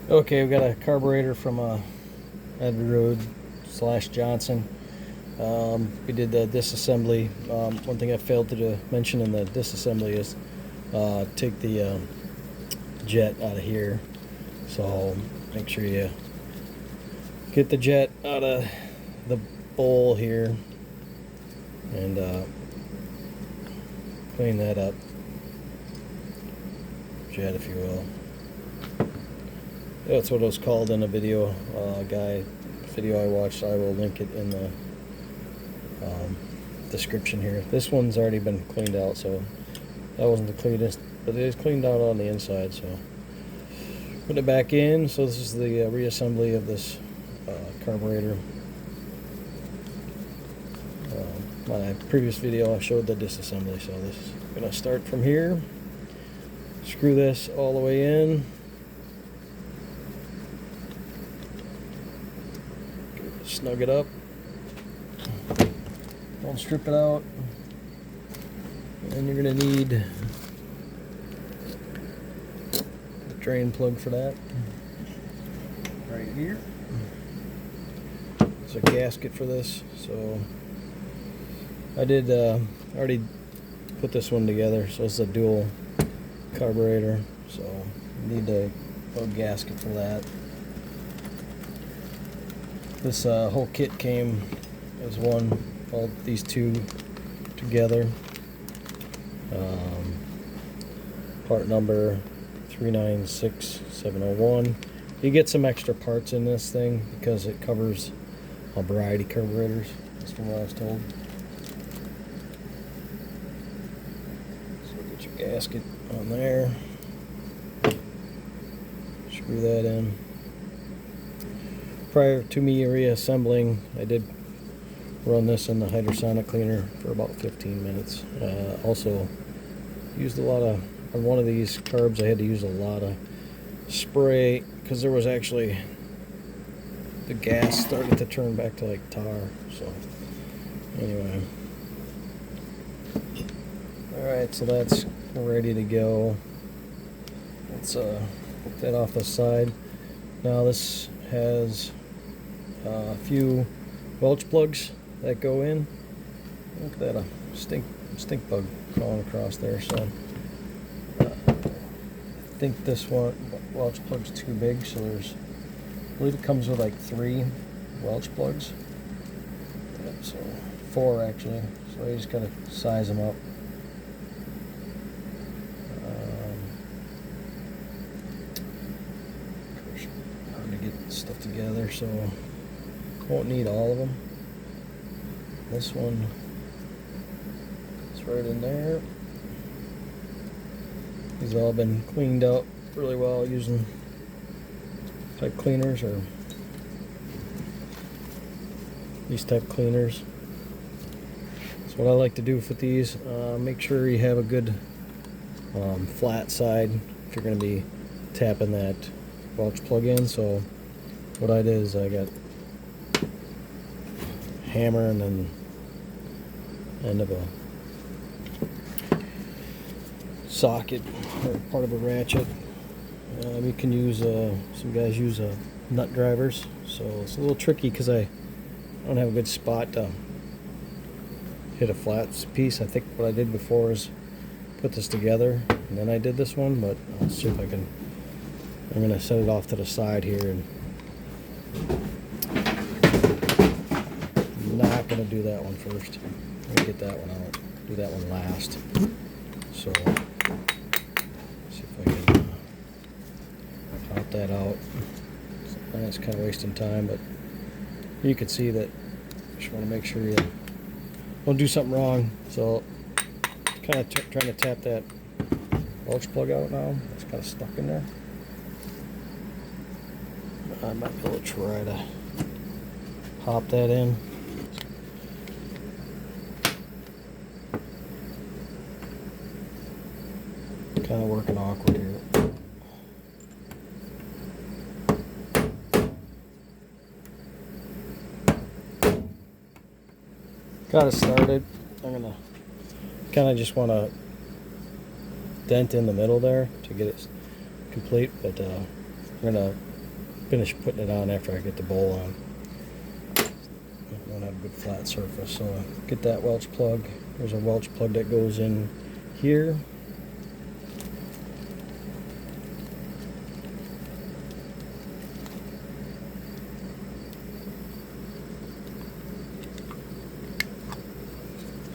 Okay, we got a carburetor from Envinrude / Johnson. We did the disassembly. One thing I failed to mention in the disassembly is take the jet out of here. So make sure you get the jet out of the bowl here and clean that up. Jet, if you will. That's what it was called in a video video I watched. I will link it in the description here. This one's already been cleaned out, so that wasn't the cleanest, but it is cleaned out on the inside. So put it back in. So this is the reassembly of this carburetor. My previous video I showed the disassembly, so this is gonna start from here. Screw this all the way in. Snug it up. Don't strip it out. And you're gonna need the drain plug for that. Right here. There's a gasket for this. So I did already put this one together. So it's a dual carburetor. So you need a gasket for that. This whole kit came as one, all these two together. Part number 396701. You get some extra parts in this thing because it covers a variety of carburetors. That's from what I was told. So get your gasket on there. Screw that in. Prior to me reassembling, I did run this in the hydrosonic cleaner for about 15 minutes. Also used a lot of, on one of these carbs I had to use a lot of spray because there was actually, the gas started to turn back to like tar. So anyway, alright, so that's ready to go. Let's put that off the side. Now this has a few Welch plugs that go in. Look at that, a stink bug crawling across there. So I think this one Welch plug's too big, so I believe it comes with like 3 Welch plugs. Yep, so 4 actually. So you just gotta size them up. Hard to get stuff together, so won't need all of them. This one is right in there. These have all been cleaned out really well using pipe cleaners or these type cleaners. So what I like to do with these, make sure you have a good flat side if you're going to be tapping that Welch plug in. So what I did is I got hammer and then end of a socket or part of a ratchet. You can use some guys use nut drivers, so it's a little tricky because I don't have a good spot to hit a flat piece. I think what I did before is put this together and then I did this one, but I'll see if I can. I'm gonna set it off to the side here, and I'm not gonna do that one first. I'm gonna get that one out. Do that one last. So see if I can pop that out. That's kind of wasting time, but you can see that. Just want to make sure you don't do something wrong. So kind of trying to tap that Welch plug out now. It's kind of stuck in there. I might be able to try to pop that in. Kind of working awkward here. Got it started. I'm gonna kind of just want to dent in the middle there to get it complete, but I'm gonna finish putting it on after I get the bowl on. I want to have a good flat surface, so get that Welch plug. There's a Welch plug that goes in here.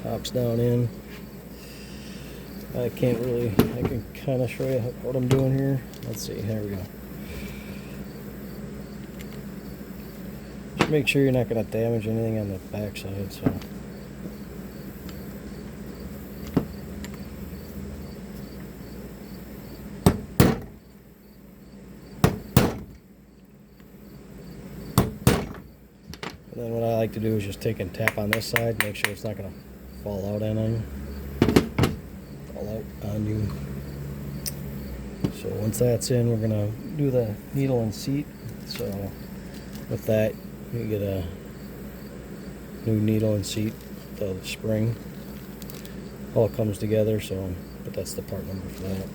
Pops down in. I can kind of show you what I'm doing here. Let's see, here we go. Just make sure you're not going to damage anything on the back side. So. And then what I like to do is just take and tap on this side, make sure it's not going to fall out on you. On you. So once that's in, we're gonna do the needle and seat. So with that, you get a new needle and seat, the spring. All comes together. So, but that's the part number for that.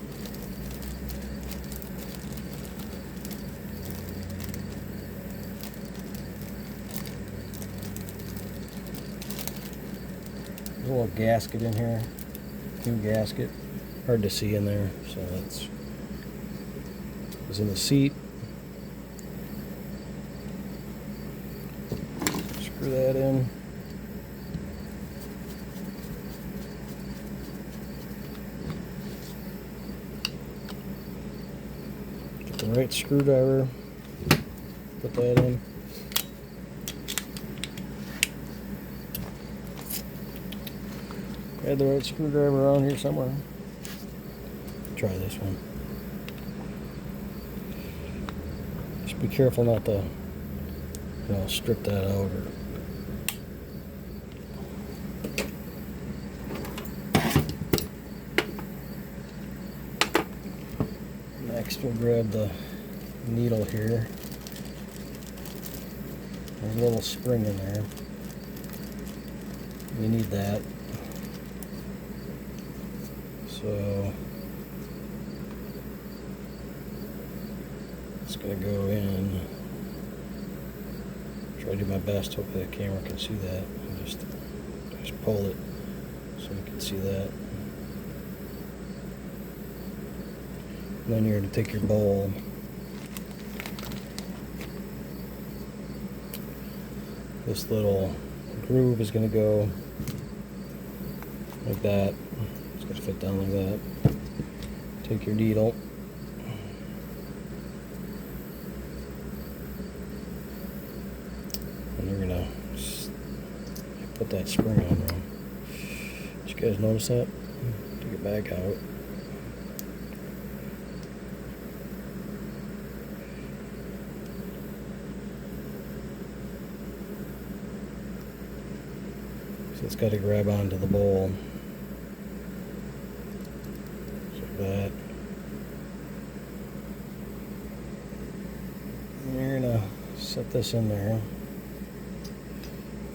There's a little gasket in here. New gasket. Hard to see in there, so that's is in the seat. Screw that in. Get the right screwdriver. Put that in. I had the right screwdriver around here somewhere. Try this one. Just be careful not to, strip that out. Next, we'll grab the needle here. There's a little spring in there. You need that. So it's going to go in. Try to do my best. Hopefully the camera can see that. And just pull it so you can see that. And then you're going to take your bowl. This little groove is going to go like that. It's going to fit down like that. Take your needle. And you're going to put that spring on wrong. Did you guys notice that? Take it back out. So it's got to grab onto the bowl. Like that. And you're going to set this in there.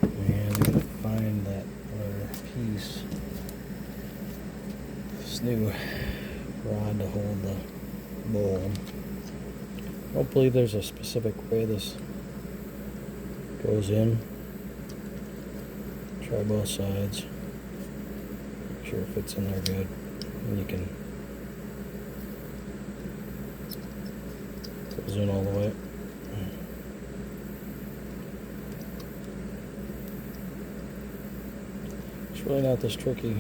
And you're going to find that other piece. This new rod to hold the bowl. I don't believe there's a specific way this goes in. Try both sides. Make sure it fits in there good. And you can goes in all the way. It's really not this tricky.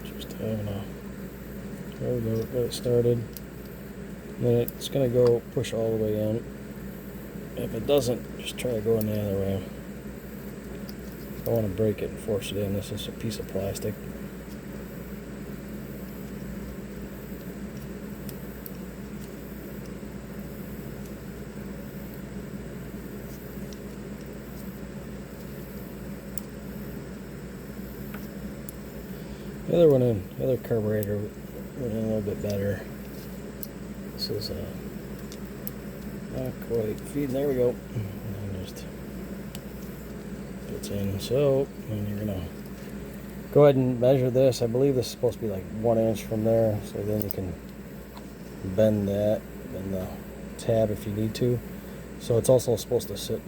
Just having a, there we go, got it started. And then it's going to go push all the way in. If it doesn't, just try going the other way. I want to break it and force it in. This is a piece of plastic. The other one in, the other carburetor went in a little bit better. This is not quite feeding. There we go. And just fits in. So, and you're gonna go ahead and measure this. I believe this is supposed to be like 1 inch from there, so then you can bend that, bend the tab if you need to. So it's also supposed to sit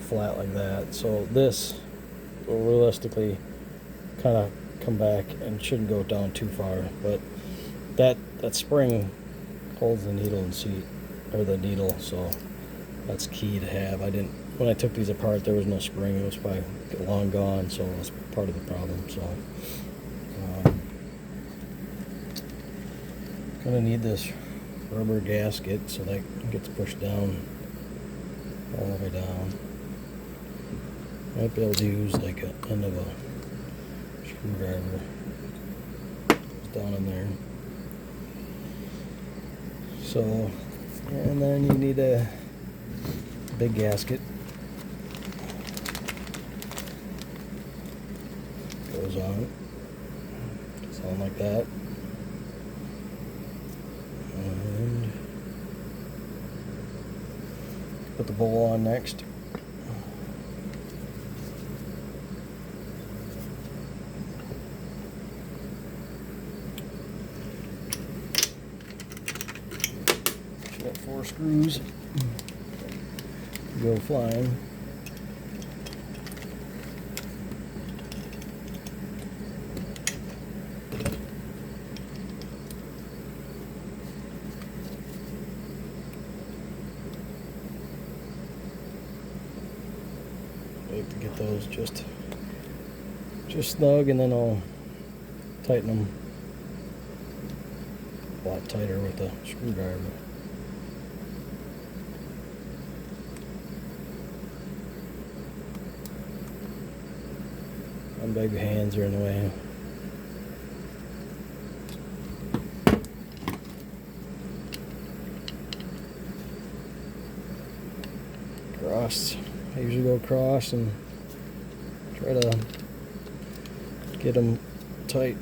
flat like that. So this will realistically kind of come back and shouldn't go down too far, but that spring holds the needle and seat, or the needle, so that's key to have. When I took these apart, there was no spring. It was probably long gone, so that's part of the problem. So gonna need this rubber gasket so that gets pushed down all the way down. Might be able to use like an end of a screwdriver down in there. So, and then you need a big gasket. Goes on. Something like that. And put the bowl on next. Got 4 screws. Go flying. Wait to get those just snug, and then I'll tighten them a lot tighter with a screwdriver. My big hands are in the way. Across. I usually go across and try to get them tight.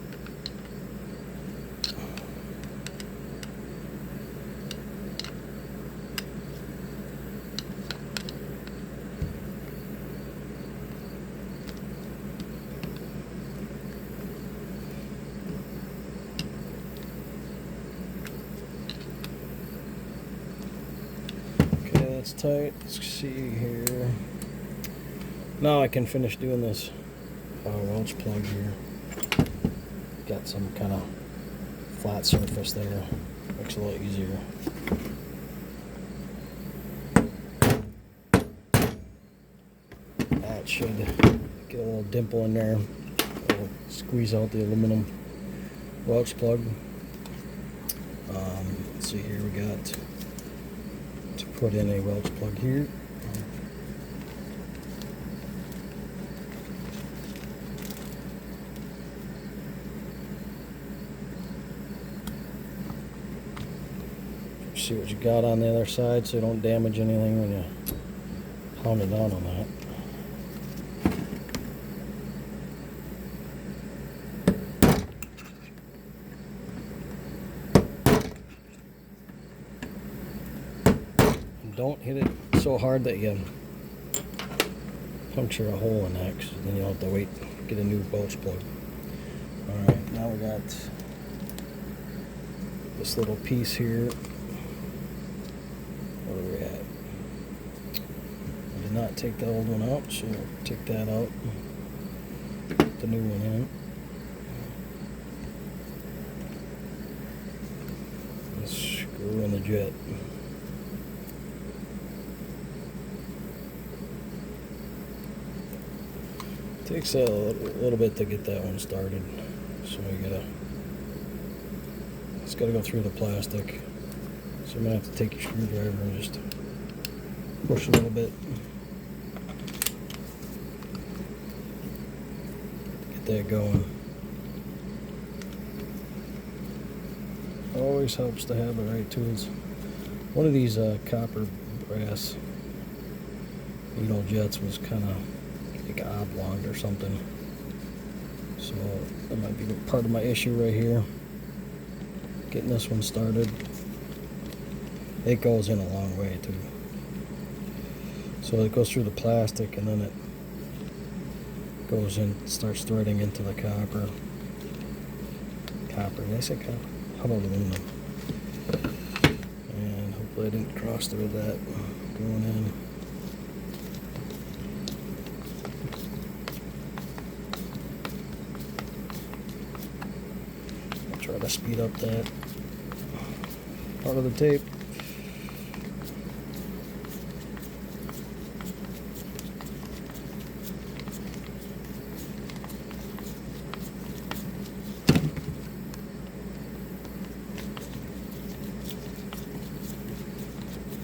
That's tight. Let's see here. Now I can finish doing this Welch plug here. Got some kind of flat surface there. Makes it a little easier. That should get a little dimple in there. It'll squeeze out the aluminum Welch plug. Let's see here, we got to put in a Welch plug here. See what you got on the other side so you don't damage anything when you pound it down on that. Don't hit it so hard that you puncture a hole in that, because then you'll have to wait to get a new Welch plug. Alright, now we got this little piece here. Where are we at? I did not take the old one out, so we'll take that out. Put the new one in. Let's screw in the jet. Takes a little bit to get that one started, so it's gotta go through the plastic. So I'm gonna have to take your screwdriver and just push a little bit. Get that going. Always helps to have the right tools. One of these copper brass needle jets was kind of like oblong or something, so that might be part of my issue right here, getting this one started. It goes in a long way too, so it goes through the plastic and then it goes in, starts threading into the copper. Did I say copper? How about aluminum? And hopefully I didn't cross thread that going in. I'll try to speed up that part of the tape.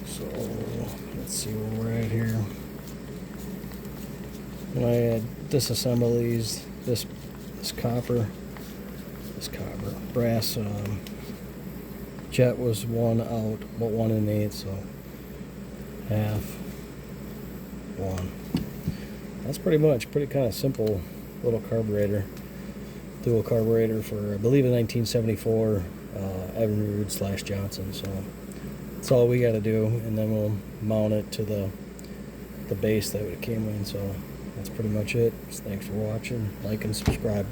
So let's see where we're at here. When I disassemble these, this copper brass jet was one out, about 1 1/8, so half, one. That's pretty kind of simple little carburetor, dual carburetor for I believe a 1974 Evinrude / Johnson. So that's all we got to do, and then we'll mount it to the base that it came in. So that's pretty much it. Thanks for watching. Like and subscribe.